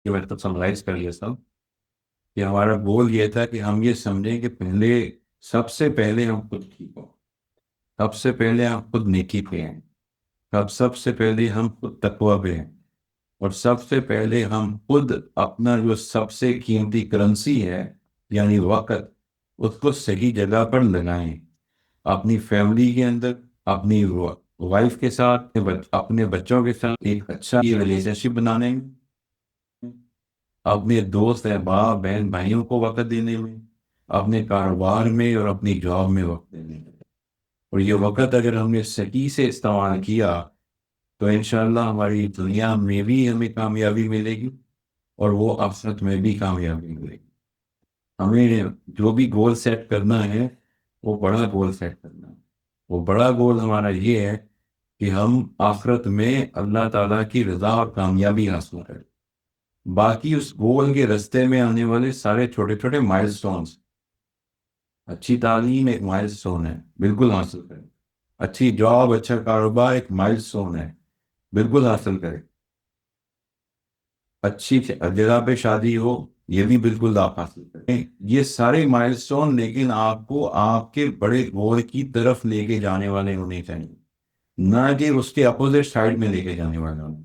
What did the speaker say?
یہ میں تو سمرائز کر لیا سب کہ ہمارا گول یہ تھا کہ ہم یہ سمجھیں کہ سب سے پہلے ہم خود ٹھیک ہوں، سب سے پہلے ہم خود نیکی پہ ہیں، سب سے پہلے ہم خود تقوی پہ ہیں، اور سب سے پہلے ہم خود اپنا جو سب سے قیمتی کرنسی ہے یعنی وقت، اس کو صحیح جگہ پر لگائیں، اپنی فیملی کے اندر، اپنی وائف کے ساتھ، اپنے بچوں کے ساتھ ایک اچھا ریلیشن شپ بنانے میں، اپنے دوست احباب بہن بھائیوں کو وقت دینے میں، اپنے کاروبار میں اور اپنی جاب میں وقت دینے میں۔ اور یہ وقت اگر ہم نے صحیح سے استعمال کیا تو انشاءاللہ ہماری دنیا میں بھی ہمیں کامیابی ملے گی، اور وہ آخرت میں بھی کامیابی ملے گی۔ ہمیں جو بھی گول سیٹ کرنا ہے وہ بڑا گول سیٹ کرنا ہے۔ وہ بڑا گول ہمارا یہ ہے کہ ہم آخرت میں اللہ تعالیٰ کی رضا اور کامیابی حاصل کریں۔ باقی اس گول کے رستے میں آنے والے سارے چھوٹے چھوٹے مائل سٹونز، اچھی تعلیم ایک مائل سٹون ہے، بالکل حاصل کریں۔ اچھی جاب، اچھا کاروبار ایک مائل سٹون ہے، بالکل حاصل کریں۔ اچھی جگہ پہ شادی ہو، یہ بھی بالکل آپ حاصل کریں۔ یہ سارے مائل سٹون لیکن آپ کو آپ کے بڑے گول کی طرف لے کے جانے والے ہونے چاہیے، نہ کہ اس کے اپوزٹ سائڈ میں لے کے جانے والے ہونے۔